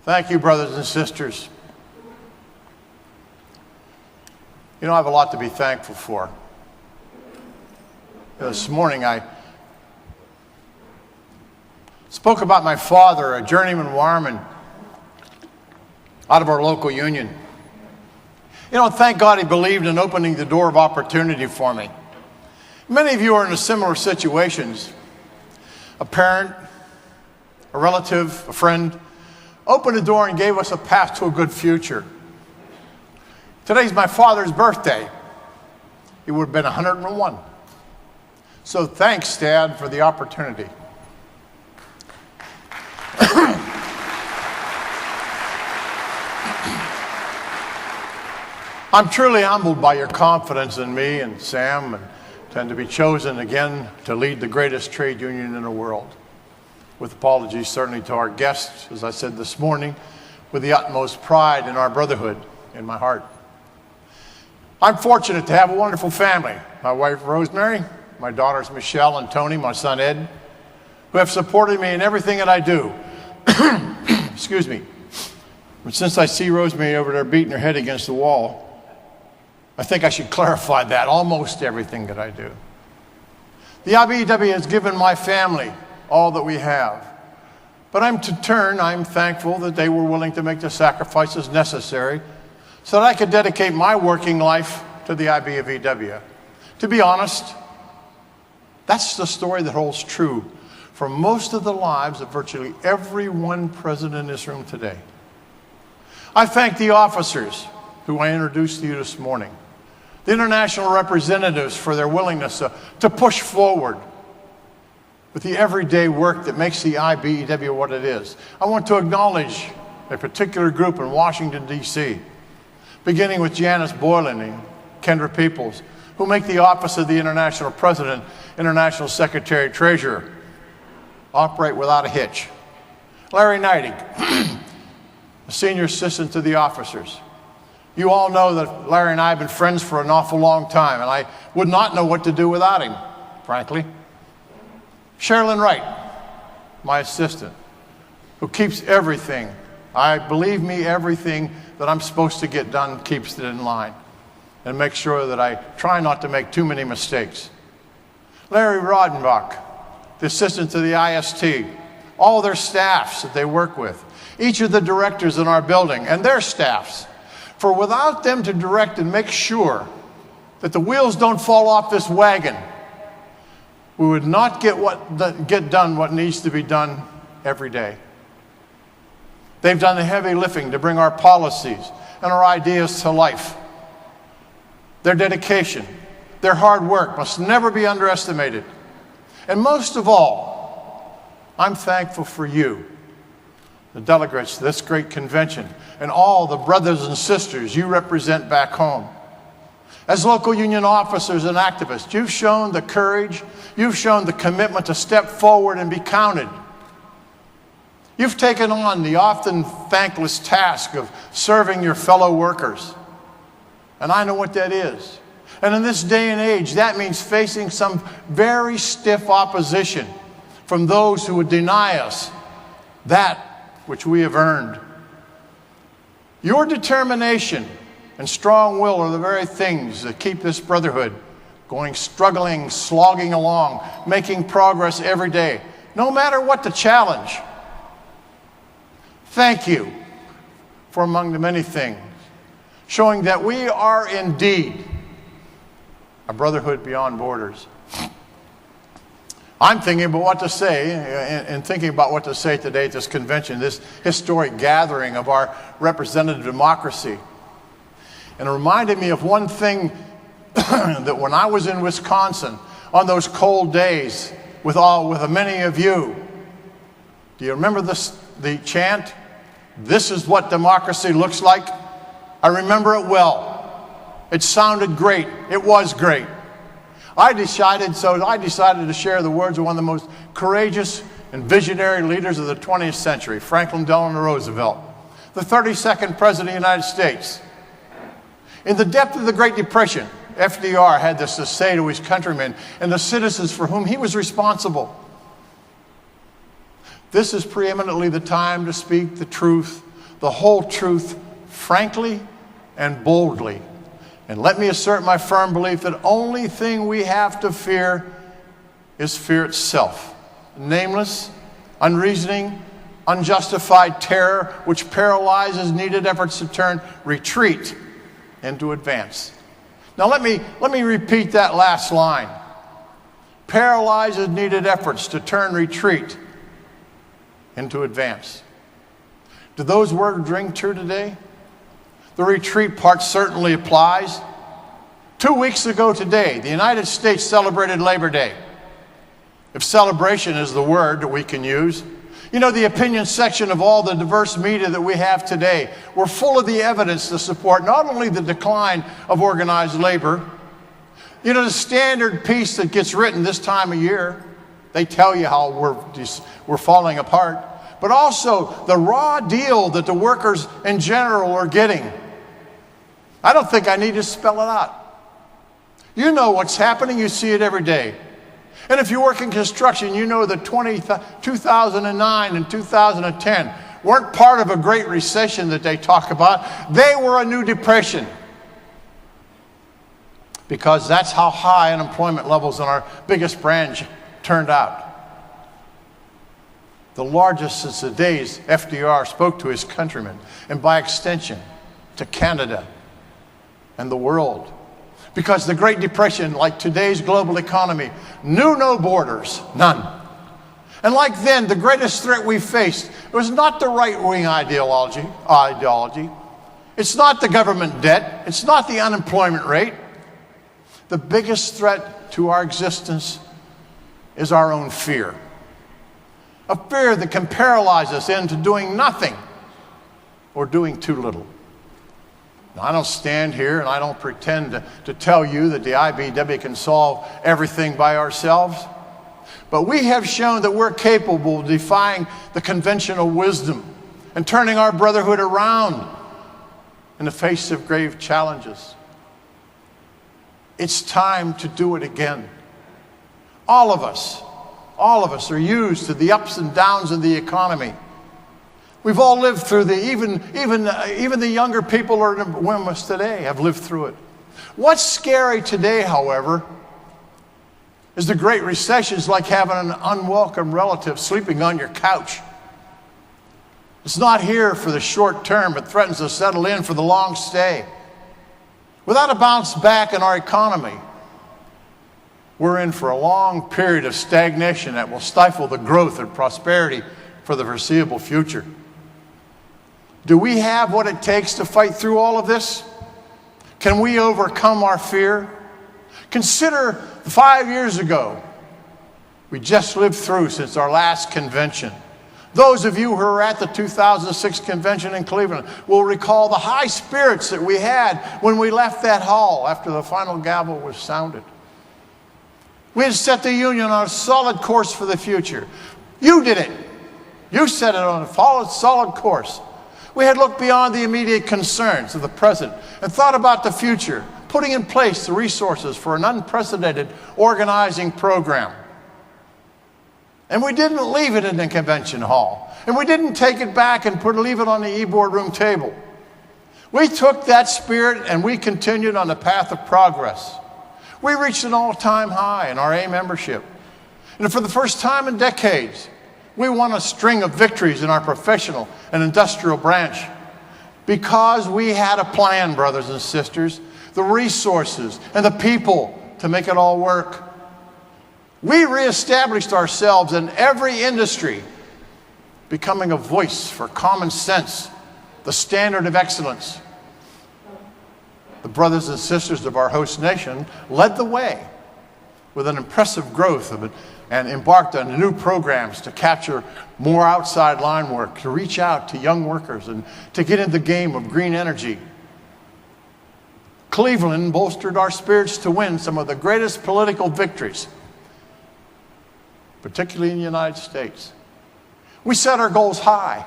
Thank you, brothers and sisters. You know, I have a lot to be thankful for. This morning I spoke about my father, a journeyman wireman out of our local union. You know, thank God he believed in opening the door of opportunity for me. Many of you are in similar situations. A parent, a relative, a friend opened the door and gave us a path to a good future. Today's my father's birthday. He would have been 101. So thanks, Dad, for the opportunity. I'm truly humbled by your confidence in me and Sam, and to be chosen again to lead the greatest trade union in the world. With apologies certainly to our guests, as I said this morning, with the utmost pride in our brotherhood in my heart. I'm fortunate to have a wonderful family. My wife, Rosemary, my daughters, Michelle and Tony, my son, Ed, who have supported me in everything that I do. Excuse me. But since I see Rosemary over there beating her head against the wall, I think I should clarify that. Almost everything that I do. The IBEW has given my family all that we have. But I'm thankful that they were willing to make the sacrifices necessary so that I could dedicate my working life to the IBEW. To be honest, that's the story that holds true for most of the lives of virtually everyone present in this room today. I thank the officers who I introduced to you this morning, the international representatives for their willingness to push forward with the everyday work that makes the IBEW what it is. I want to acknowledge a particular group in Washington, D.C., beginning with Janice Boylan and Kendra Peoples, who make the Office of the International President, International Secretary, Treasurer, operate without a hitch. Larry Neidig, a senior assistant to the officers. You all know that Larry and I have been friends for an awful long time, and I would not know what to do without him, frankly. Sherilyn Wright, my assistant, who keeps everything, believe me, everything that I'm supposed to get done, keeps it in line and makes sure that I try not to make too many mistakes. Larry Rodenbach, the assistant to the IST, all their staffs that they work with, each of the directors in our building and their staffs. For without them to direct and make sure that the wheels don't fall off this wagon, we would not get done what needs to be done every day. They've done the heavy lifting to bring our policies and our ideas to life. Their dedication, their hard work must never be underestimated. And most of all, I'm thankful for you, the delegates to this great convention, and all the brothers and sisters you represent back home. As local union officers and activists, you've shown the courage, you've shown the commitment to step forward and be counted. You've taken on the often thankless task of serving your fellow workers. And I know what that is. And in this day and age, that means facing some very stiff opposition from those who would deny us that which we have earned. Your determination and strong will are the very things that keep this brotherhood going, struggling, slogging along, making progress every day, no matter what the challenge. Thank you for, among the many things, showing that we are indeed a brotherhood beyond borders. I'm thinking about what to say, and thinking about what to say today at this convention, this historic gathering of our representative democracy. And it reminded me of one thing that when I was in Wisconsin on those cold days with many of you, do you remember the chant, "This is what democracy looks like"? I remember it well. It sounded great. It was great. I decided to share the words of one of the most courageous and visionary leaders of the 20th century, Franklin Delano Roosevelt, the 32nd President of the United States. In the depth of the Great Depression, FDR had this to say to his countrymen and the citizens for whom he was responsible. This is preeminently the time to speak the truth the whole truth frankly and boldly. And let me assert my firm belief that the only thing we have to fear is fear itself. Nameless, unreasoning, unjustified terror which paralyzes needed efforts to turn retreat into advance. Now let me repeat that last line. Paralyzes needed efforts to turn retreat into advance. Do those words ring true today? The retreat part certainly applies. 2 weeks ago today, the United States celebrated Labor Day. If celebration is the word that we can use. You know, the opinion section of all the diverse media that we have today were full of the evidence to support not only the decline of organized labor, you know, the standard piece that gets written this time of year, they tell you how we're falling apart, but also the raw deal that the workers in general are getting. I don't think I need to spell it out. You know what's happening, you see it every day. And if you work in construction, you know that 2009 and 2010 weren't part of a great recession that they talk about. They were a new depression. Because that's how high unemployment levels in our biggest branch turned out. The largest since the days FDR spoke to his countrymen, and by extension to Canada and the world. Because the Great Depression, like today's global economy, knew no borders, none. And like then, the greatest threat we faced was not the right-wing ideology. It's not the government debt. It's not the unemployment rate. The biggest threat to our existence is our own fear. A fear that can paralyze us into doing nothing or doing too little. Now, I don't stand here and I don't pretend to tell you that the IBEW can solve everything by ourselves. But we have shown that we're capable of defying the conventional wisdom and turning our brotherhood around in the face of grave challenges. It's time to do it again. All of us are used to the ups and downs of the economy. We've all lived through even the younger people who are with us today have lived through it. What's scary today, however, is the Great Recession is like having an unwelcome relative sleeping on your couch. It's not here for the short term, but threatens to settle in for the long stay. Without a bounce back in our economy, we're in for a long period of stagnation that will stifle the growth and prosperity for the foreseeable future. Do we have what it takes to fight through all of this? Can we overcome our fear? Consider 5 years ago, we just lived through since our last convention. Those of you who were at the 2006 convention in Cleveland will recall the high spirits that we had when we left that hall after the final gavel was sounded. We had set the Union on a solid course for the future. You did it. You set it on a solid course. We had looked beyond the immediate concerns of the present and thought about the future, putting in place the resources for an unprecedented organizing program. And we didn't leave it in the convention hall. And we didn't take it back and leave it on the e-boardroom table. We took that spirit and we continued on the path of progress. We reached an all-time high in our A membership. And for the first time in decades, we won a string of victories in our professional and industrial branch because we had a plan, brothers and sisters, the resources and the people to make it all work. We reestablished ourselves in every industry, becoming a voice for common sense, the standard of excellence. The brothers and sisters of our host nation led the way with an impressive growth of it and embarked on new programs to capture more outside line work, to reach out to young workers and to get in the game of green energy. Cleveland bolstered our spirits to win some of the greatest political victories, particularly in the United States. We set our goals high.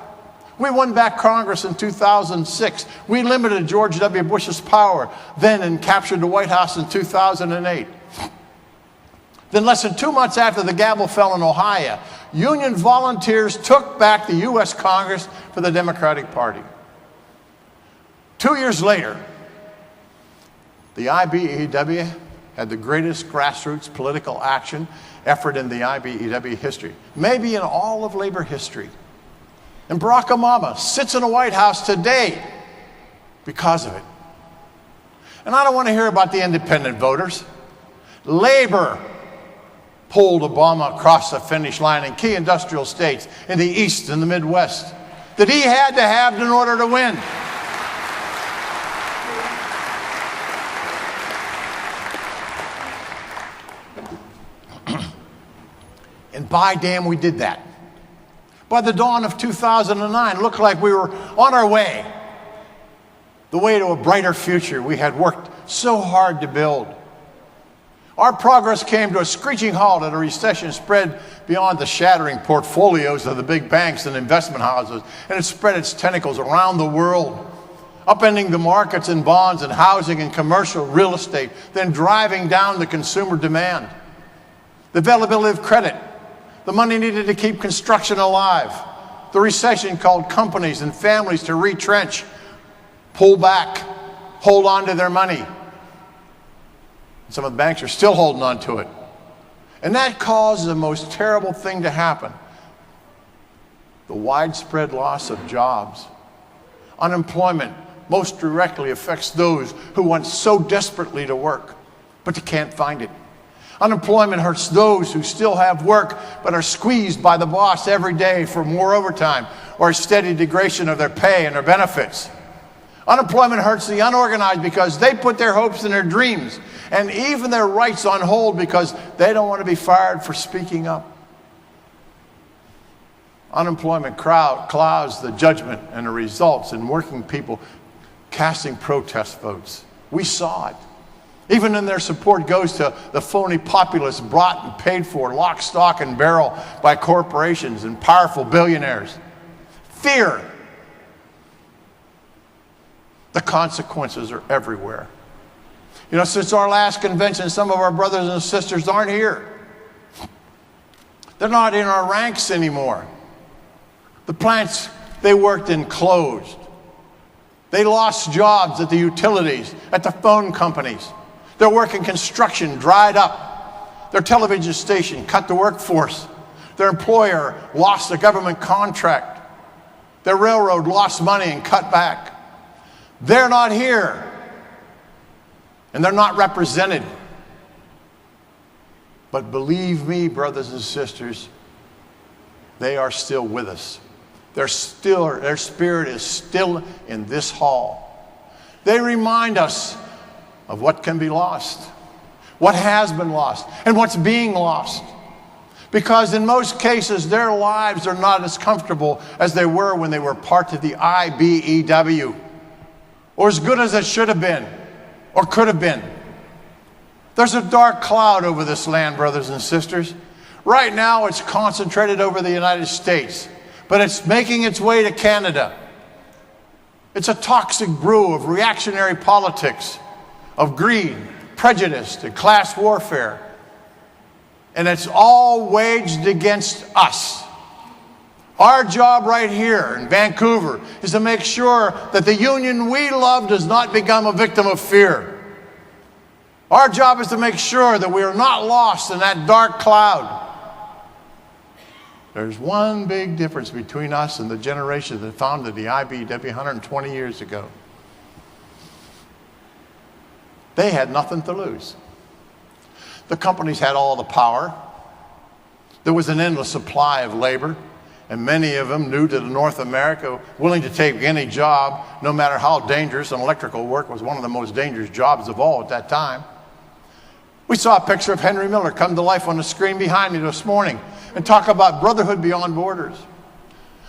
We won back Congress in 2006. We limited George W. Bush's power then and captured the White House in 2008. Then less than 2 months after the gavel fell in Ohio, Union volunteers took back the U.S. Congress for the Democratic Party. 2 years later, the IBEW had the greatest grassroots political action effort in the IBEW history, maybe in all of labor history. And Barack Obama sits in the White House today because of it. And I don't want to hear about the independent voters. Labor pulled Obama across the finish line in key industrial states in the East and the Midwest that he had to have in order to win. And by damn, we did that. By the dawn of 2009, it looked like we were on our way, the way to a brighter future we had worked so hard to build. Our progress came to a screeching halt as a recession spread beyond the shattering portfolios of the big banks and investment houses, and it spread its tentacles around the world, upending the markets in bonds and housing and commercial real estate, then driving down the consumer demand. The availability of credit, the money needed to keep construction alive. The recession called companies and families to retrench, pull back, hold on to their money. Some of the banks are still holding on to it. And that caused the most terrible thing to happen: the widespread loss of jobs. Unemployment most directly affects those who want so desperately to work, but they can't find it. Unemployment hurts those who still have work but are squeezed by the boss every day for more overtime or a steady degradation of their pay and their benefits. Unemployment hurts the unorganized because they put their hopes and their dreams and even their rights on hold because they don't want to be fired for speaking up. Unemployment clouds the judgment and the results in working people casting protest votes. We saw it. Even in their support goes to the phony populists brought and paid for, lock, stock, and barrel by corporations and powerful billionaires. Fear. The consequences are everywhere. You know, since our last convention, some of our brothers and sisters aren't here. They're not in our ranks anymore. The plants they worked in closed. They lost jobs at the utilities, at the phone companies. Their work in construction dried up. Their television station cut the workforce. Their employer lost a government contract. Their railroad lost money and cut back. They're not here. And they're not represented. But believe me, brothers and sisters, they are still with us. Their spirit is still in this hall. They remind us of what can be lost, what has been lost, and what's being lost. Because in most cases, their lives are not as comfortable as they were when they were part of the IBEW, or as good as it should have been, or could have been. There's a dark cloud over this land, brothers and sisters. Right now, it's concentrated over the United States, but it's making its way to Canada. It's a toxic brew of reactionary politics, of greed, prejudice, and class warfare. And it's all waged against us. Our job right here in Vancouver is to make sure that the union we love does not become a victim of fear. Our job is to make sure that we are not lost in that dark cloud. There's one big difference between us and the generation that founded the IBEW 120 years ago. They had nothing to lose. The companies had all the power. There was an endless supply of labor, and many of them, new to North America, willing to take any job, no matter how dangerous. And electrical work was one of the most dangerous jobs of all at that time. We saw a picture of Henry Miller come to life on the screen behind me this morning and talk about brotherhood beyond borders.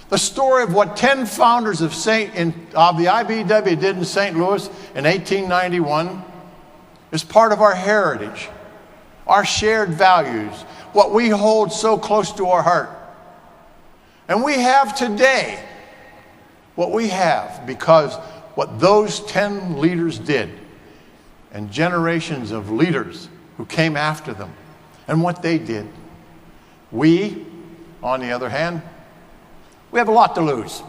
The story of what 10 founders of the IBEW did in St. Louis in 1891 is part of our heritage, our shared values, what we hold so close to our heart. And we have today what we have because what those 10 leaders did, and generations of leaders who came after them, and what they did. We, on the other hand, we have a lot to lose.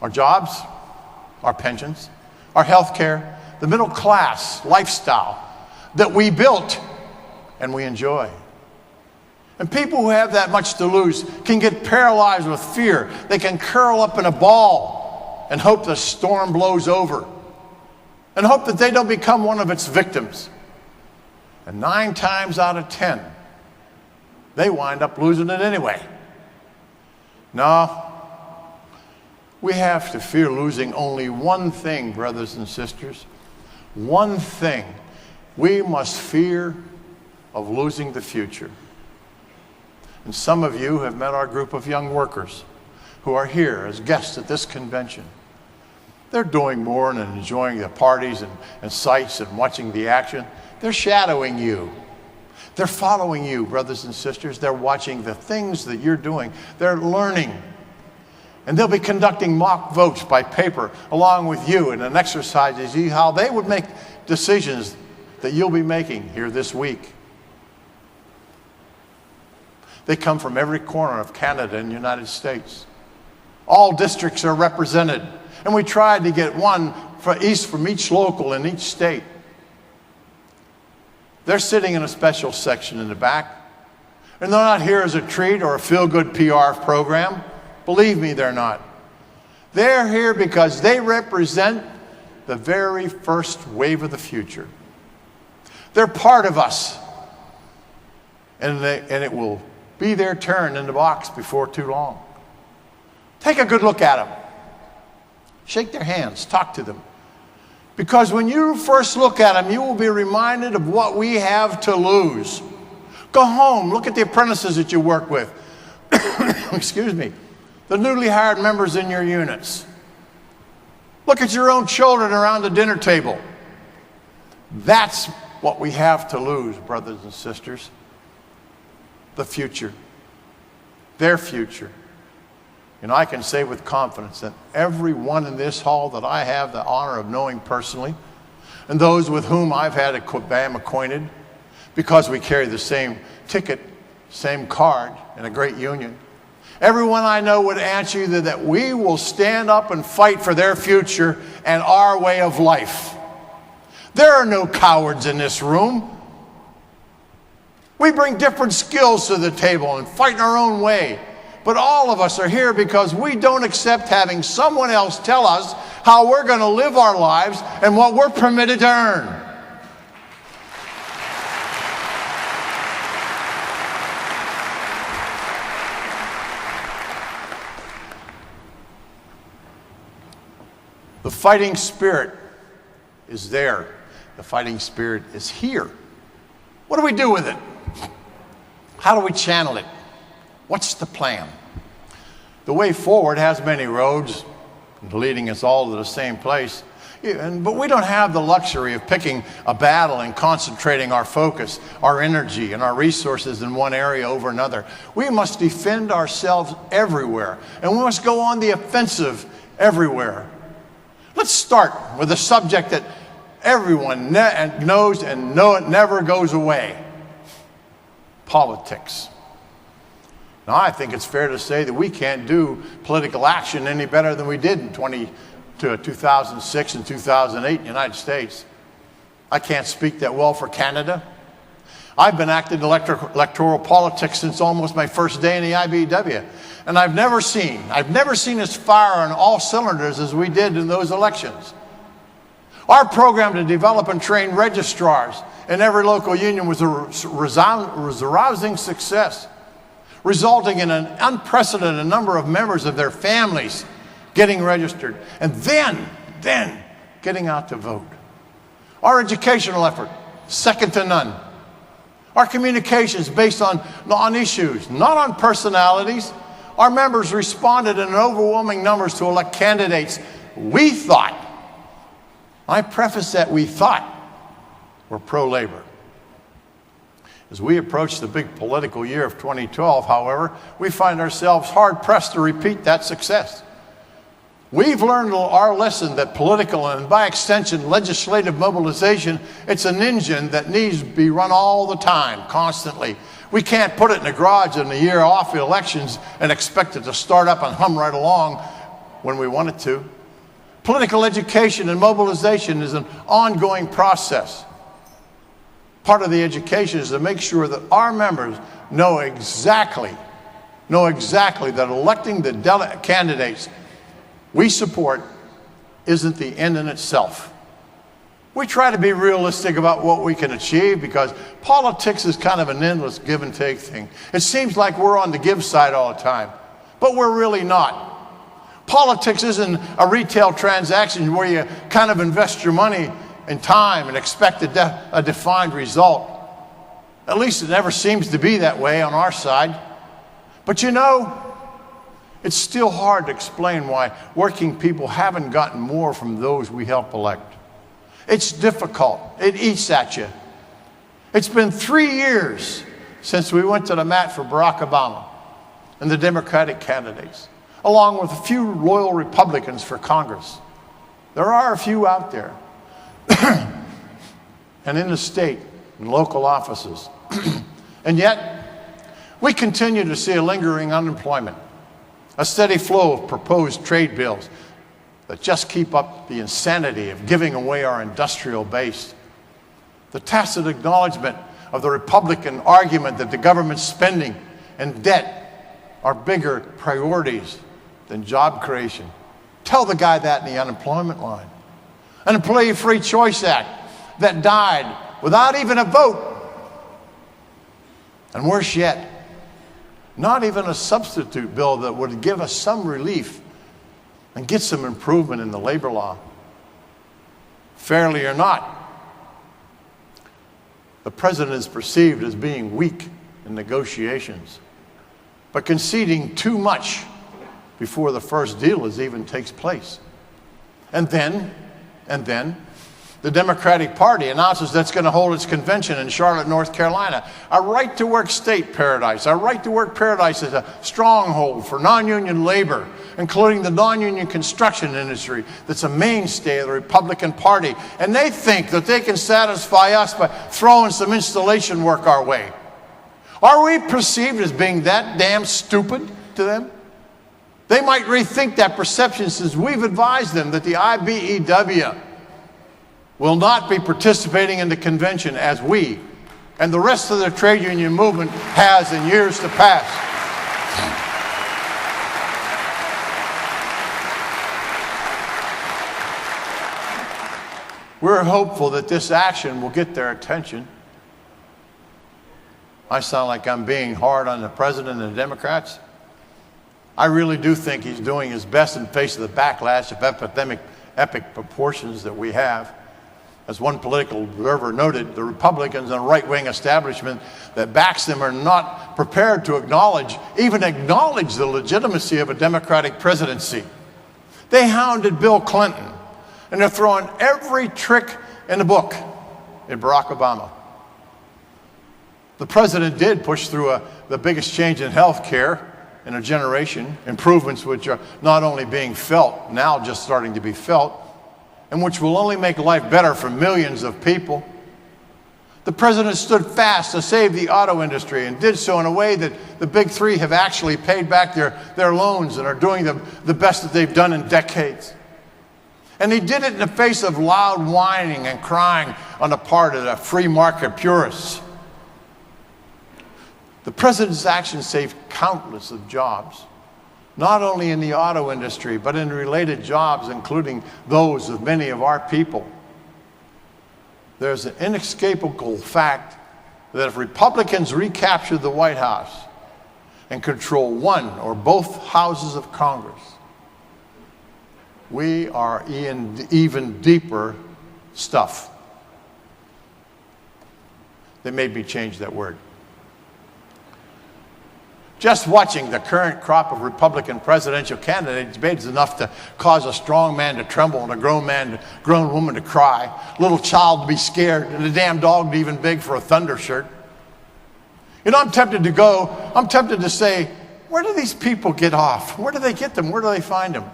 Our jobs, our pensions, our health care, the middle class lifestyle that we built and we enjoy. And people who have that much to lose can get paralyzed with fear. They can curl up in a ball and hope the storm blows over and hope that they don't become one of its victims. And 9 times out of 10, they wind up losing it anyway. No, we have to fear losing only one thing, brothers and sisters. One thing. We must fear of losing the future. And some of you have met our group of young workers who are here as guests at this convention. They're doing more than enjoying the parties and sights and watching the action. They're shadowing you. They're following you, brothers and sisters. They're watching the things that you're doing. They're learning. And they'll be conducting mock votes by paper along with you in an exercise to see how they would make decisions that you'll be making here this week. They come from every corner of Canada and the United States. All districts are represented. And we tried to get one from each local in each state. They're sitting in a special section in the back. And they're not here as a treat or a feel-good PR program. Believe me, they're not. They're here because they represent the very first wave of the future. They're part of us. And it will be their turn in the box before too long. Take a good look at them. Shake their hands. Talk to them. Because when you first look at them, you will be reminded of what we have to lose. Go home. Look at the apprentices that you work with. Excuse me. The newly hired members in your units. Look at your own children around the dinner table. That's what we have to lose, brothers and sisters. The future. Their future. And I can say with confidence that everyone in this hall that I have the honor of knowing personally, and those with whom I've been acquainted, because we carry the same ticket, same card, in a great union, everyone I know would answer you that we will stand up and fight for their future and our way of life. There are no cowards in this room. We bring different skills to the table and fight in our own way. But all of us are here because we don't accept having someone else tell us how we're going to live our lives and what we're permitted to earn. The fighting spirit is there. The fighting spirit is here. What do we do with it? How do we channel it? What's the plan? The way forward has many roads leading us all to the same place. But we don't have the luxury of picking a battle and concentrating our focus, our energy, and our resources in one area over another. We must defend ourselves everywhere, and we must go on the offensive everywhere. Let's start with a subject that everyone knows and it never goes away. Politics. Now, I think it's fair to say that we can't do political action any better than we did in 2006 and 2008 in the United States. I can't speak that well for Canada. I've been active in electoral politics since almost my first day in the IBEW. And I've never seen us fire on all cylinders as we did in those elections. Our program to develop and train registrars in every local union was a rousing success, resulting in an unprecedented number of members of their families getting registered and then getting out to vote. Our educational effort, second to none. Our communications based on issues, not on personalities. Our members responded in overwhelming numbers to elect candidates we thought, I preface that we thought, were pro-labor. As we approach the big political year of 2012, however, we find ourselves hard-pressed to repeat that success. We've learned our lesson that political and, by extension, legislative mobilization, it's an engine that needs to be run all the time, constantly. We can't put it in the garage in the year off the elections and expect it to start up and hum right along when we want it to. Political education and mobilization is an ongoing process. Part of the education is to make sure that our members know exactly that electing the candidates we support isn't the end in itself. We try to be realistic about what we can achieve because politics is kind of an endless give and take thing. It seems like we're on the give side all the time, but we're really not. Politics isn't a retail transaction where you kind of invest your money and time and expect a defined result. At least it never seems to be that way on our side. But you know, it's still hard to explain why working people haven't gotten more from those we help elect. It's difficult. It eats at you. It's been 3 years since we went to the mat for Barack Obama and the Democratic candidates, along with a few loyal Republicans for Congress. There are a few out there. And in the state and local offices. And yet, we continue to see a lingering unemployment, a steady flow of proposed trade bills that just keep up the insanity of giving away our industrial base, the tacit acknowledgement of the Republican argument that the government spending and debt are bigger priorities than job creation. Tell the guy that in the unemployment line. An Employee Free Choice Act that died without even a vote. And worse yet, not even a substitute bill that would give us some relief and get some improvement in the labor law. Fairly or not, the president is perceived as being weak in negotiations, but conceding too much before the first deal even takes place. And then, the Democratic Party announces that it's going to hold its convention in Charlotte, North Carolina. A right-to-work state paradise. A right-to-work paradise is a stronghold for non-union labor, including the non-union construction industry that's a mainstay of the Republican Party. And they think that they can satisfy us by throwing some installation work our way. Are we perceived as being that damn stupid to them? They might rethink that perception since we've advised them that the IBEW will not be participating in the convention as we and the rest of the trade union movement has in years to pass. We're hopeful that this action will get their attention. I sound like I'm being hard on the president and the Democrats. I really do think he's doing his best in face of the backlash of epic proportions that we have. As one political observer noted, the Republicans and right-wing establishment that backs them are not prepared to even acknowledge the legitimacy of a Democratic presidency. They hounded Bill Clinton, and they're throwing every trick in the book at Barack Obama. The president did push through the biggest change in health care in a generation, improvements which are not only being felt, now just starting to be felt, and which will only make life better for millions of people. The president stood fast to save the auto industry and did so in a way that the big three have actually paid back their loans and are doing the best that they've done in decades. And he did it in the face of loud whining and crying on the part of the free market purists. The president's actions saved countless of jobs, not only in the auto industry, but in related jobs, including those of many of our people. There's an inescapable fact that if Republicans recapture the White House and control one or both houses of Congress, we are in even deeper stuff. They made me change that word. Just watching the current crop of Republican presidential candidate debates is enough to cause a strong man to tremble and a grown woman to cry, a little child to be scared, and a damn dog to even beg for a thunder shirt. You know, I'm tempted to say, where do these people get off? Where do they get them? Where do they find them?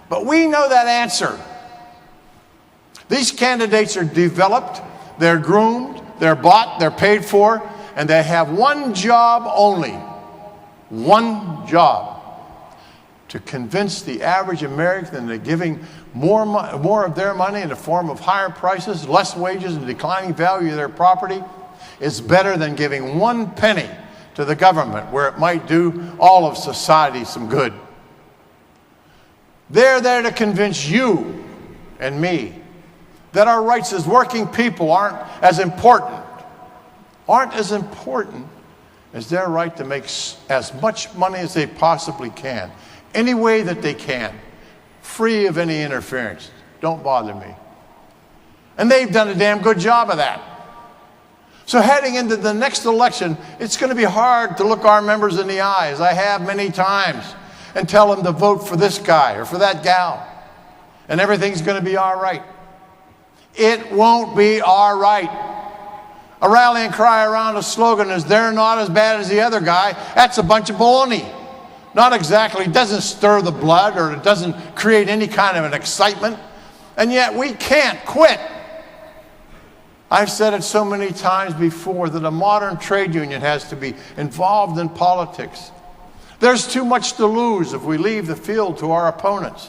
But we know that answer. These candidates are developed, they're groomed, they're bought, they're paid for, and they have one job only. One job: to convince the average American that giving more of their money in the form of higher prices, less wages, and declining value of their property is better than giving 1 penny to the government where it might do all of society some good. They're there to convince you and me that our rights as working people aren't as important as their right to make as much money as they possibly can, any way that they can, free of any interference. Don't bother me. And they've done a damn good job of that. So heading into the next election, it's going to be hard to look our members in the eye, as I have many times, and tell them to vote for this guy or for that gal, and everything's going to be all right. It won't be all right. A rallying cry around a slogan is "they're not as bad as the other guy." That's a bunch of baloney. Not exactly, it doesn't stir the blood, or it doesn't create any kind of an excitement. And yet we can't quit. I've said it so many times before that a modern trade union has to be involved in politics. There's too much to lose if we leave the field to our opponents.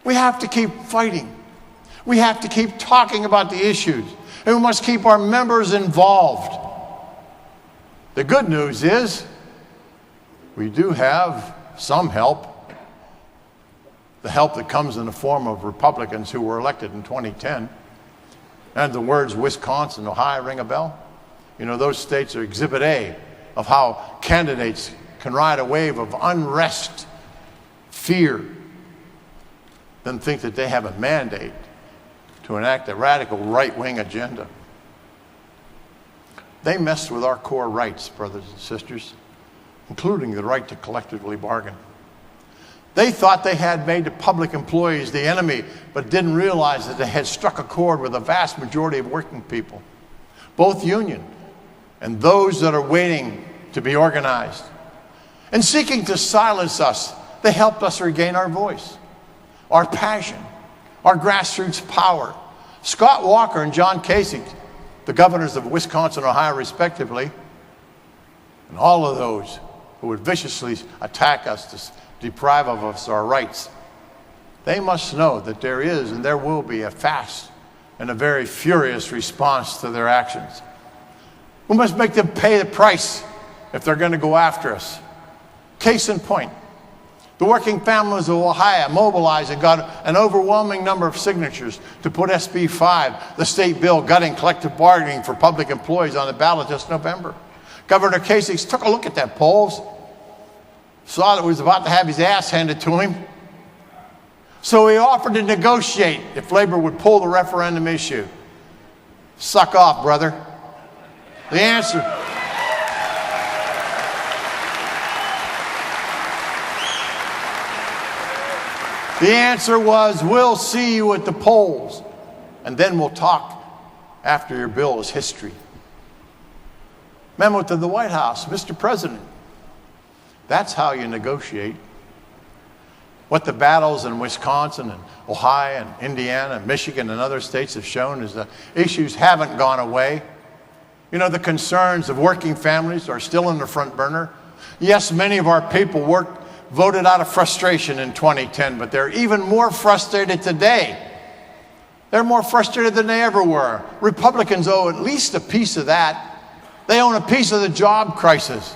We have to keep fighting. We have to keep talking about the issues. And we must keep our members involved. The good news is we do have some help. The help that comes in the form of Republicans who were elected in 2010. And the words Wisconsin, Ohio ring a bell. You know, those states are Exhibit A of how candidates can ride a wave of unrest, fear, then think that they have a mandate to enact a radical right-wing agenda. They messed with our core rights, brothers and sisters, including the right to collectively bargain. They thought they had made the public employees the enemy, but didn't realize that they had struck a chord with a vast majority of working people, both union and those that are waiting to be organized. And seeking to silence us, they helped us regain our voice, our passion, our grassroots power. Scott Walker and John Kasich, the governors of Wisconsin and Ohio respectively, and all of those who would viciously attack us to deprive of us our rights, they must know that there is and there will be a fast and a very furious response to their actions. We must make them pay the price if they're going to go after us. Case in point, the working families of Ohio mobilized and got an overwhelming number of signatures to put SB 5, the state bill gutting collective bargaining for public employees, on the ballot this November. Governor Kasich took a look at that polls, saw that he was about to have his ass handed to him, so he offered to negotiate if Labor would pull the referendum issue. Suck off, brother. The answer was, we'll see you at the polls, and then we'll talk after your bill is history. Memo to the White House, Mr. President, that's how you negotiate. What the battles in Wisconsin and Ohio and Indiana and Michigan and other states have shown is the issues haven't gone away. You know, the concerns of working families are still in the front burner. Yes, many of our people voted out of frustration in 2010, but they're even more frustrated today. They're more frustrated than they ever were. Republicans owe at least a piece of that. They own a piece of the job crisis.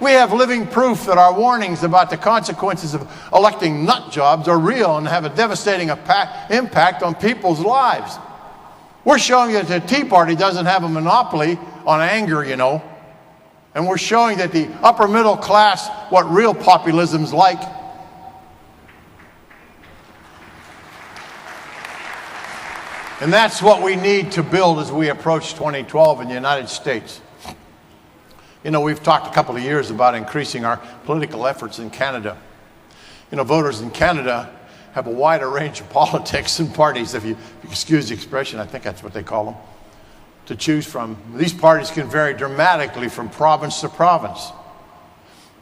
We have living proof that our warnings about the consequences of electing nut jobs are real and have a devastating impact on people's lives. We're showing that the Tea Party doesn't have a monopoly on anger, you know. And we're showing that the upper middle class what real populism's like. And that's what we need to build as we approach 2012 in the United States. You know, we've talked a couple of years about increasing our political efforts in Canada. You know, voters in Canada have a wider range of politics and parties, if you excuse the expression, I think that's what they call them, to choose from. These parties can vary dramatically from province to province.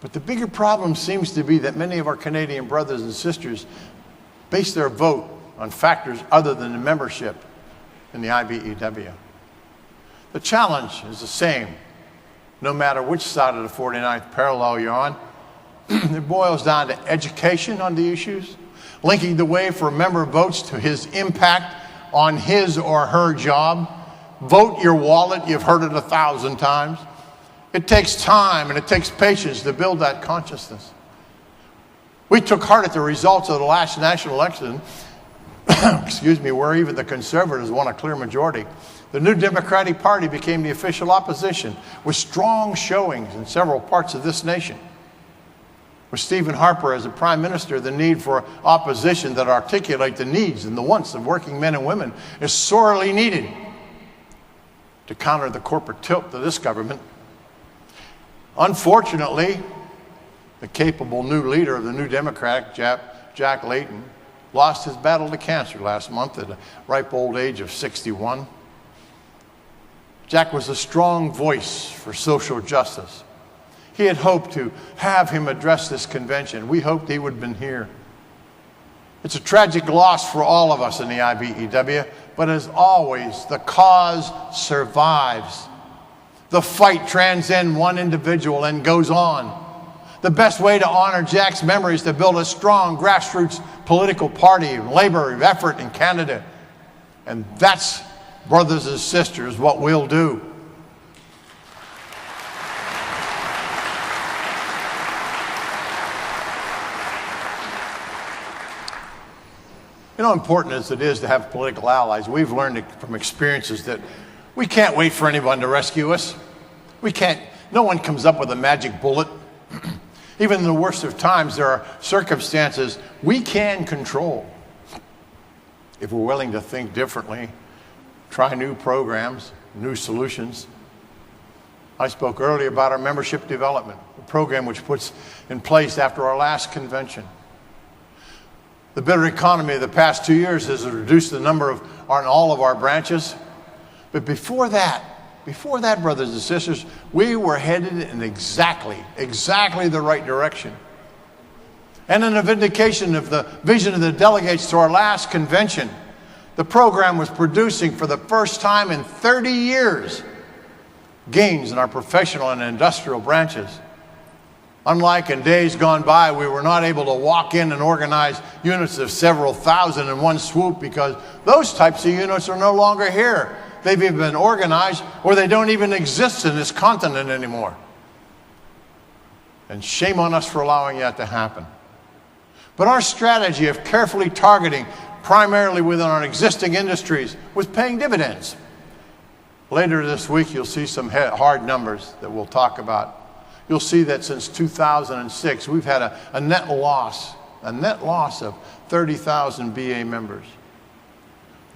But the bigger problem seems to be that many of our Canadian brothers and sisters base their vote on factors other than the membership in the IBEW. The challenge is the same, no matter which side of the 49th parallel you're on. It boils down to education on the issues, linking the way for member votes to his impact on his or her job. Vote your wallet, you've heard it 1,000 times. It takes time and it takes patience to build that consciousness. We took heart at the results of the last national election, excuse me, where even the conservatives won a clear majority. The new Democratic Party became the official opposition with strong showings in several parts of this nation. With Stephen Harper as the Prime Minister, the need for opposition that articulate the needs and the wants of working men and women is sorely needed to counter the corporate tilt of this government. Unfortunately, the capable new leader of the New Democrat, Jack Layton, lost his battle to cancer last month at a ripe old age of 61. Jack was a strong voice for social justice. He had hoped to have him address this convention. We hoped he would have been here. It's a tragic loss for all of us in the IBEW, but as always, the cause survives. The fight transcends one individual and goes on. The best way to honor Jack's memory is to build a strong grassroots political party, labor effort in Canada. And that's, brothers and sisters, what we'll do. You know, important as it is to have political allies, we've learned from experiences that we can't wait for anyone to rescue us. No one comes up with a magic bullet. Even in the worst of times, there are circumstances we can control. If we're willing to think differently, try new programs, new solutions. I spoke earlier about our membership development, a program which puts in place after our last convention. The bitter economy of the past 2 years has reduced the number on all of our branches. But before that, brothers and sisters, we were headed in exactly the right direction. And in a vindication of the vision of the delegates to our last convention, the program was producing for the first time in 30 years gains in our professional and industrial branches. Unlike in days gone by, we were not able to walk in and organize units of several thousand in one swoop because those types of units are no longer here. They've either been organized or they don't even exist in this continent anymore. And shame on us for allowing that to happen. But our strategy of carefully targeting primarily within our existing industries was paying dividends. Later this week, you'll see some hard numbers that we'll talk about. You'll see that since 2006, we've had a net loss of 30,000 BA members.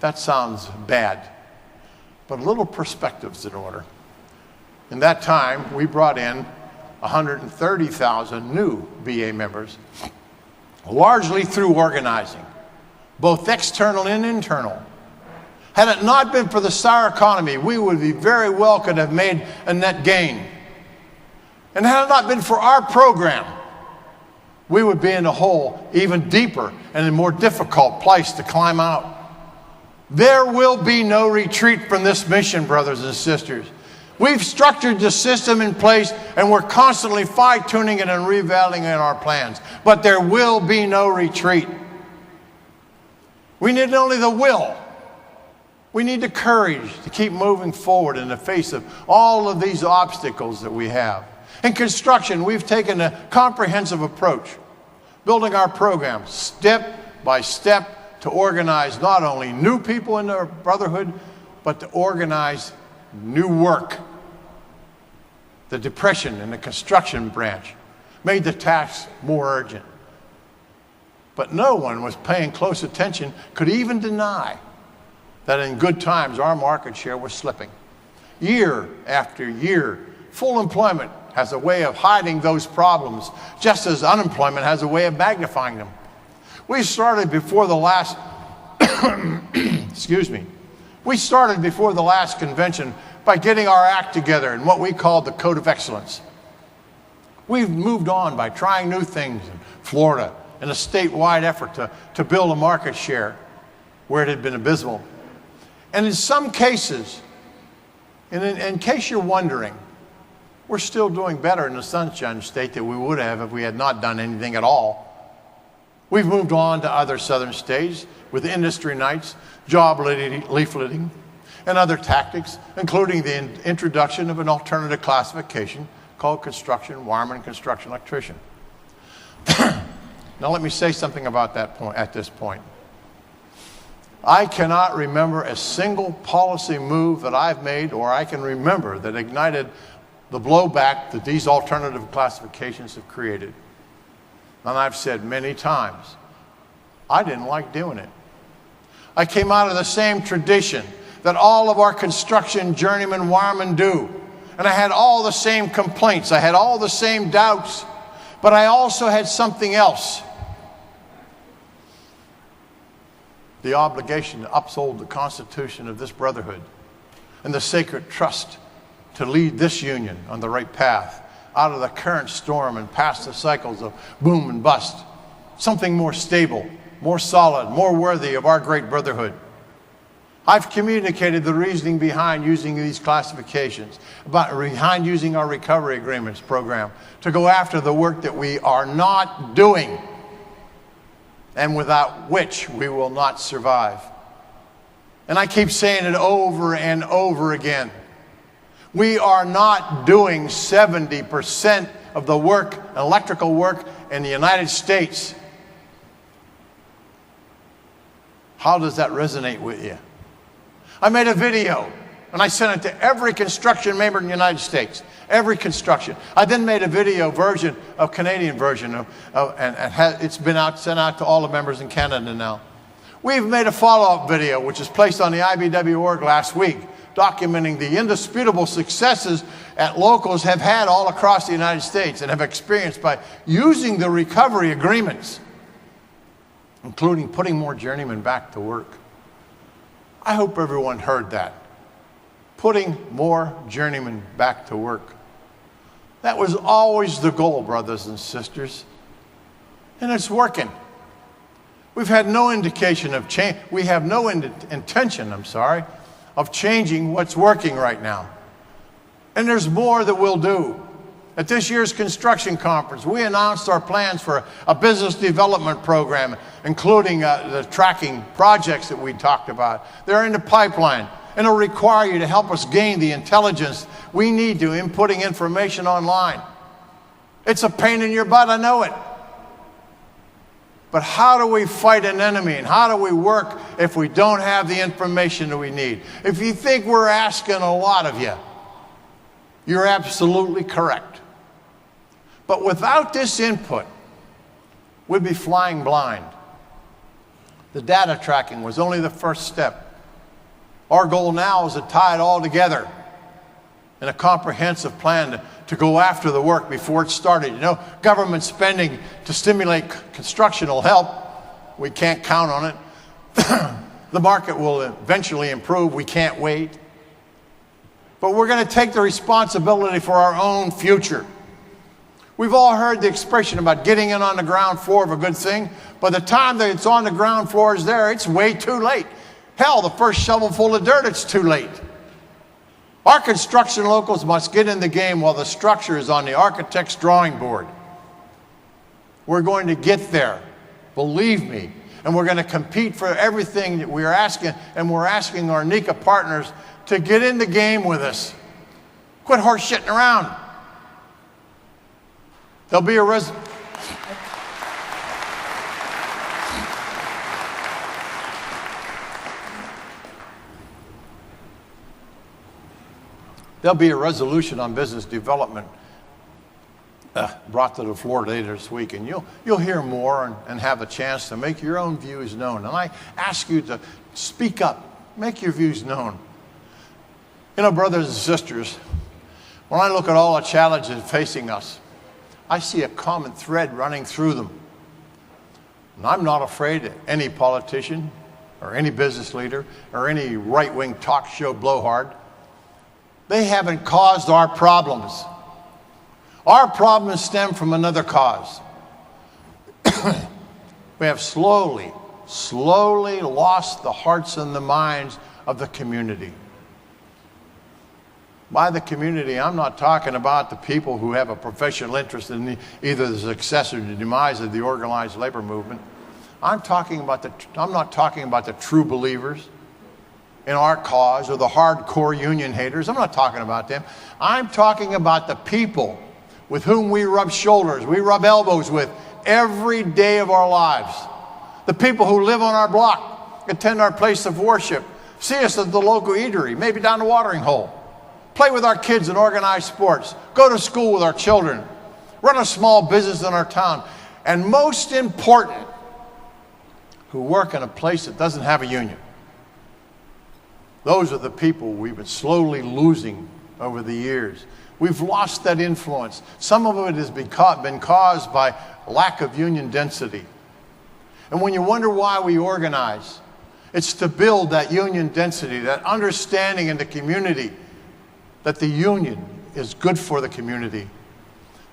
That sounds bad, but a little perspective's in order. In that time, we brought in 130,000 new BA members, largely through organizing, both external and internal. Had it not been for the sour economy, we would be very well could have made a net gain. And had it not been for our program, we would be in a hole even deeper and a more difficult place to climb out. There will be no retreat from this mission, brothers and sisters. We've structured the system in place and we're constantly fine-tuning it and reevaluating our plans. But there will be no retreat. We need only the will. We need the courage to keep moving forward in the face of all of these obstacles that we have. In construction, we've taken a comprehensive approach, building our program step by step to organize not only new people in our brotherhood, but to organize new work. The depression in the construction branch made the task more urgent. But no one was paying close attention, could even deny that in good times our market share was slipping. Year after year, full employment has a way of hiding those problems, just as unemployment has a way of magnifying them. We started before the last, we started before the last convention by getting our act together in what we called the Code of Excellence. We've moved on by trying new things in Florida in a statewide effort to build a market share where it had been abysmal. And in some cases, in case you're wondering, we're still doing better in the Sunshine State than we would have if we had not done anything at all. We've moved on to other southern states with industry nights, job leafleting, and other tactics, including the introduction of an alternative classification called construction wireman, construction electrician. Now let me say something about that point. At this point, I cannot remember a single policy move that I've made, or I can remember, that ignited the blowback that these alternative classifications have created. And I've said many times, I didn't like doing it. I came out of the same tradition that all of our construction journeymen wiremen do. And I had all the same complaints. I had all the same doubts. But I also had something else. The obligation to uphold the Constitution of this brotherhood and the sacred trust to lead this union on the right path out of the current storm and past the cycles of boom and bust. Something more stable, more solid, more worthy of our great brotherhood. I've communicated the reasoning behind using these classifications, behind using our recovery agreements program to go after the work that we are not doing and without which we will not survive. And I keep saying it over and over again. We are not doing 70% of the work, electrical work, in the United States. How does that resonate with you? I made a video and I sent it to every construction member in the United States. Every construction. I then made a video version, a Canadian version, it's been sent out to all the members in Canada now. We've made a follow-up video, which is placed on the IBEW org last week, documenting the indisputable successes that locals have had all across the United States and have experienced by using the recovery agreements, including putting more journeymen back to work. I hope everyone heard that. Putting more journeymen back to work. That was always the goal, brothers and sisters. And it's working. We've had no indication of change. We have no intention, of changing what's working right now. And there's more that we'll do. At this year's construction conference, we announced our plans for a business development program, including the tracking projects that we talked about. They're in the pipeline, and it'll require you to help us gain the intelligence we need to inputting information online. It's a pain in your butt, I know it. But how do we fight an enemy, and how do we work if we don't have the information that we need? If you think we're asking a lot of you, you're absolutely correct. But without this input, we'd be flying blind. The data tracking was only the first step. Our goal now is to tie it all together in a comprehensive plan to go after the work before it started. You know, government spending to stimulate construction will help. We can't count on it. The market will eventually improve. We can't wait. But we're going to take the responsibility for our own future. We've all heard the expression about getting in on the ground floor of a good thing. By the time that it's on the ground floor is there, it's way too late. Hell, the first shovelful of dirt, it's too late. Our construction locals must get in the game while the structure is on the architect's drawing board. We're going to get there, believe me, and we're going to compete for everything that we're asking, and we're asking our NECA partners to get in the game with us. Quit horse-shitting around. There'll be a resolution on business development brought to the floor later this week, and you'll hear more and have a chance to make your own views known. And I ask you to speak up, make your views known. You know, brothers and sisters, when I look at all the challenges facing us, I see a common thread running through them. And I'm not afraid of any politician or any business leader or any right-wing talk show blowhard. They haven't caused our problems. Our problems stem from another cause. We have slowly lost the hearts and the minds of the community. By the community, I'm not talking about the people who have a professional interest in either the success or the demise of the organized labor movement. I'm not talking about the true believers in our cause or the hardcore union haters. I'm not talking about them. I'm talking about the people with whom we rub shoulders, we rub elbows with every day of our lives. The people who live on our block, attend our place of worship, see us at the local eatery, maybe down the watering hole, play with our kids in organized sports, go to school with our children, run a small business in our town, and most important, who work in a place that doesn't have a union. Those are the people we've been slowly losing over the years. We've lost that influence. Some of it has been caused by lack of union density. And when you wonder why we organize, it's to build that union density, that understanding in the community that the union is good for the community.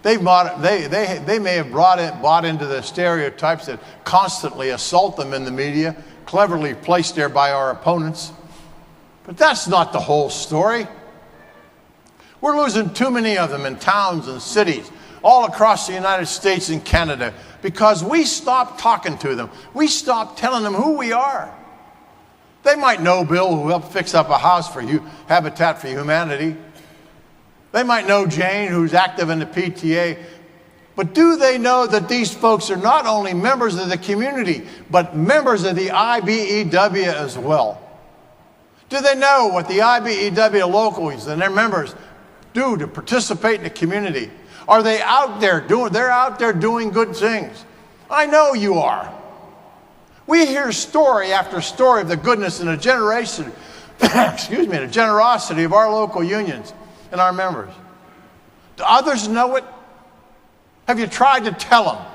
They may have bought into the stereotypes that constantly assault them in the media, cleverly placed there by our opponents. But that's not the whole story. We're losing too many of them in towns and cities all across the United States and Canada because we stopped talking to them. We stopped telling them who we are. They might know Bill, who helped fix up a house for Habitat for Humanity. They might know Jane, who's active in the PTA. But do they know that these folks are not only members of the community, but members of the IBEW as well? Do they know what the IBEW locals and their members do to participate in the community? Are they out there doing good things? I know you are. We hear story after story of the goodness and the generosity of our local unions and our members. Do others know it? Have you tried to tell them?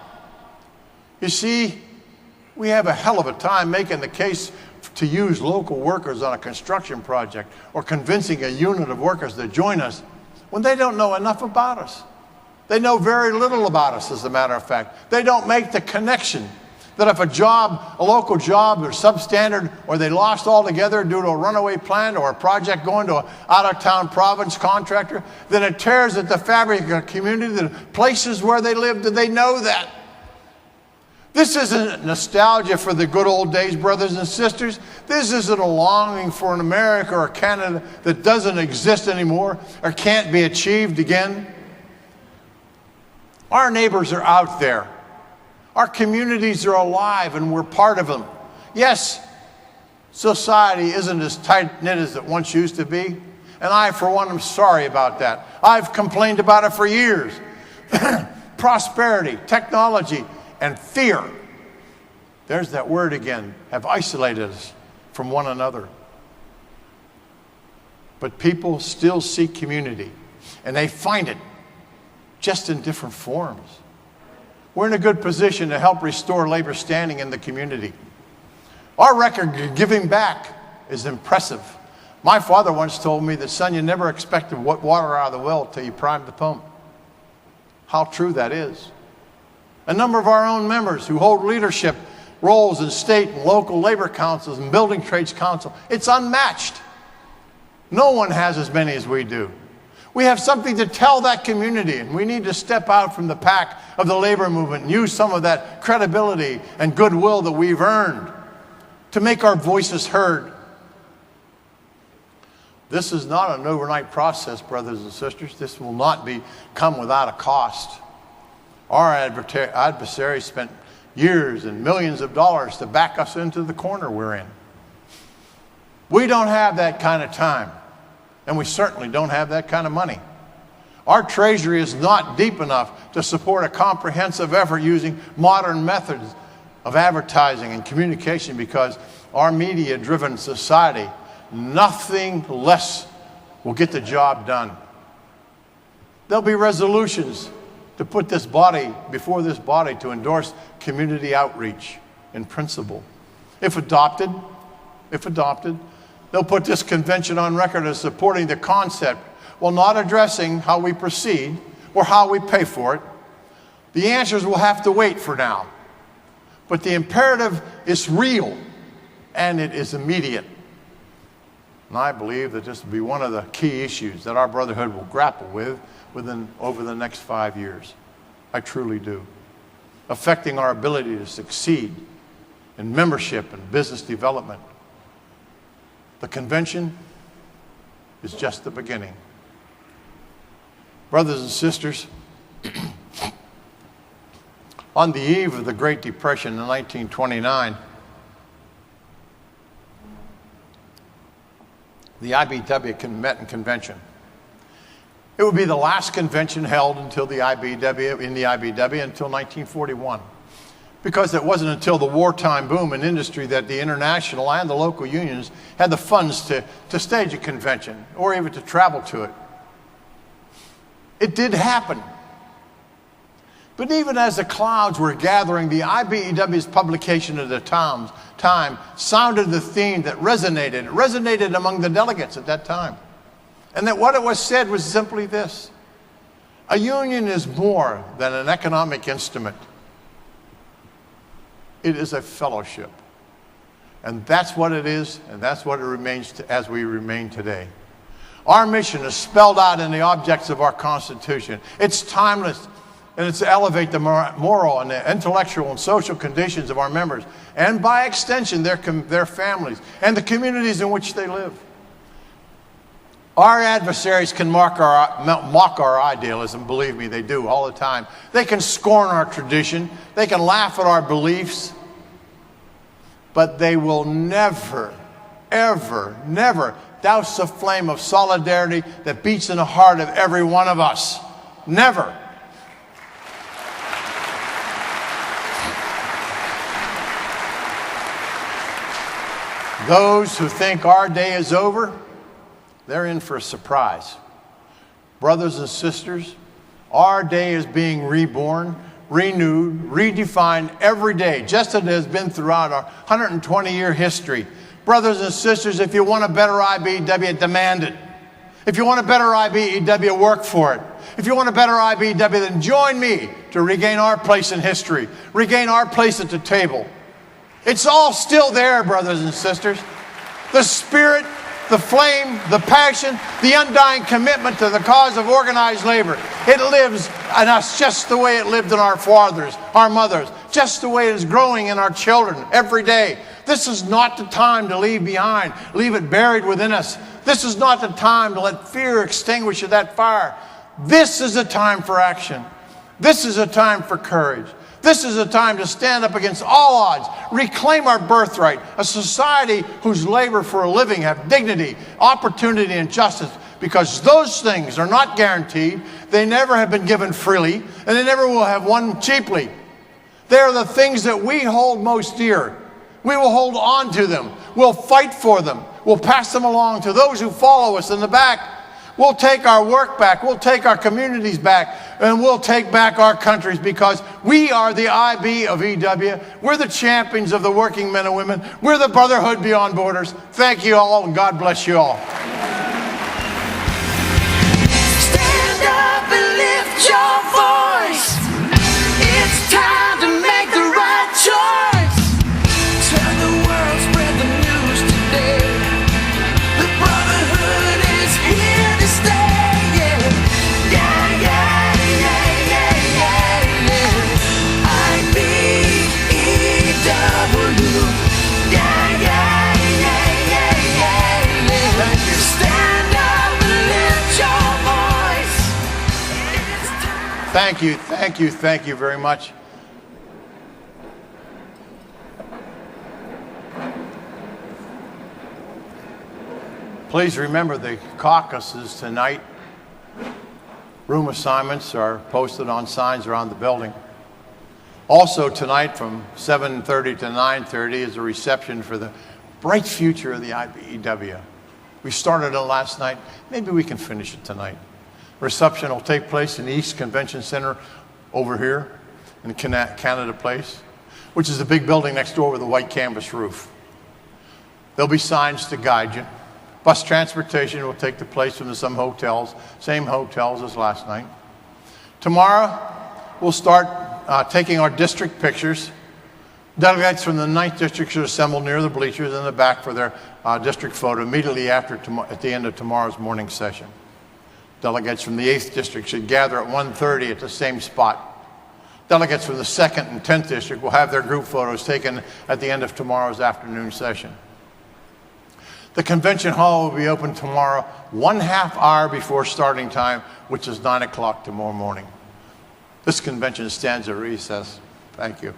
You see, we have a hell of a time making the case to use local workers on a construction project or convincing a unit of workers to join us when they don't know enough about us. They know very little about us, as a matter of fact. They don't make the connection that if a local job is substandard or they lost altogether due to a runaway plant or a project going to an out-of-town province contractor, then it tears at the fabric of the community, the places where they live. Do they know that? This isn't nostalgia for the good old days, brothers and sisters. This isn't a longing for an America or Canada that doesn't exist anymore or can't be achieved again. Our neighbors are out there. Our communities are alive and we're part of them. Yes, society isn't as tight-knit as it once used to be. And I, for one, am sorry about that. I've complained about it for years. Prosperity, technology, and fear, there's that word again, have isolated us from one another. But people still seek community, and they find it just in different forms. We're in a good position to help restore labor standing in the community. Our record of giving back is impressive. My father once told me that, son, you never expected water out of the well till you primed the pump. How true that is. A number of our own members who hold leadership roles in state and local labor councils and building trades council, it's unmatched. No one has as many as we do. We have something to tell that community, and we need to step out from the pack of the labor movement and use some of that credibility and goodwill that we've earned to make our voices heard. This is not an overnight process, brothers and sisters. This will not come without a cost. Our adversaries spent years and millions of dollars to back us into the corner we're in. We don't have that kind of time, and we certainly don't have that kind of money. Our treasury is not deep enough to support a comprehensive effort using modern methods of advertising and communication because our media-driven society, nothing less will get the job done. There'll be resolutions to put this body, before this body, to endorse community outreach in principle. If adopted, they'll put this convention on record as supporting the concept while not addressing how we proceed or how we pay for it. The answers will have to wait for now. But the imperative is real and it is immediate. And I believe that this will be one of the key issues that our brotherhood will grapple with over the next 5 years. I truly do. Affecting our ability to succeed in membership and business development. The convention is just the beginning. Brothers and sisters, on the eve of the Great Depression in 1929, the IBEW met in convention. It would be the last convention held until the IBEW until 1941. Because it wasn't until the wartime boom in industry that the international and the local unions had the funds to stage a convention or even to travel to it. It did happen. But even as the clouds were gathering, the IBEW's publication at the time sounded the theme that resonated among the delegates at that time. And that what it was said was simply this: a union is more than an economic instrument. It is a fellowship. And that's what it is, and that's what it remains as we remain today. Our mission is spelled out in the objects of our Constitution. It's timeless, and it's to elevate the moral and the intellectual and social conditions of our members, and by extension, their families, and the communities in which they live. Our adversaries can mock our idealism. Believe me, they do all the time. They can scorn our tradition. They can laugh at our beliefs. But they will never, ever, never douse the flame of solidarity that beats in the heart of every one of us. Never. Those who think our day is over, they're in for a surprise. Brothers and sisters, our day is being reborn, renewed, redefined every day, just as it has been throughout our 120-year history. Brothers and sisters, if you want a better IBEW, demand it. If you want a better IBEW, work for it. If you want a better IBEW, then join me to regain our place in history, regain our place at the table. It's all still there, brothers and sisters. The spirit, the flame, the passion, the undying commitment to the cause of organized labor. It lives in us just the way it lived in our fathers, our mothers, just the way it is growing in our children every day. This is not the time to leave behind, leave it buried within us. This is not the time to let fear extinguish that fire. This is a time for action. This is a time for courage. This is a time to stand up against all odds, reclaim our birthright, a society whose labor for a living have dignity, opportunity, and justice, because those things are not guaranteed. They never have been given freely, and they never will have won cheaply. They are the things that we hold most dear. We will hold on to them. We'll fight for them. We'll pass them along to those who follow us in the back. We'll take our work back. We'll take our communities back. And we'll take back our countries, because we are the IBEW. We're the champions of the working men and women. We're the brotherhood beyond borders. Thank you all, and God bless you all. Stand up and lift your voice. It's time to make the right choice. Tell the world, spread the news today. The brotherhood is here to stay. Yeah, yeah, yeah, yeah, yeah, yeah, yeah. IBEW. Yeah, yeah, yeah, yeah, yeah, yeah. Stand up and lift your voice. It's time. Thank you very much. Please remember the caucuses tonight. Room assignments are posted on signs around the building. Also tonight from 7:30 to 9:30 is a reception for the bright future of the IBEW. We started it last night. Maybe we can finish it tonight. Reception will take place in the East Convention Center over here in Canada Place, which is the big building next door with a white canvas roof. There'll be signs to guide you. Bus transportation will take the place from some hotels, same hotels as last night. Tomorrow, we'll start taking our district pictures. Delegates from the 9th District should assemble near the bleachers in the back for their district photo immediately at the end of tomorrow's morning session. Delegates from the 8th District should gather at 1:30 at the same spot. Delegates from the 2nd and 10th District will have their group photos taken at the end of tomorrow's afternoon session. The convention hall will be open tomorrow 1/2 hour before starting time, which is 9 o'clock tomorrow morning. This convention stands at recess. Thank you.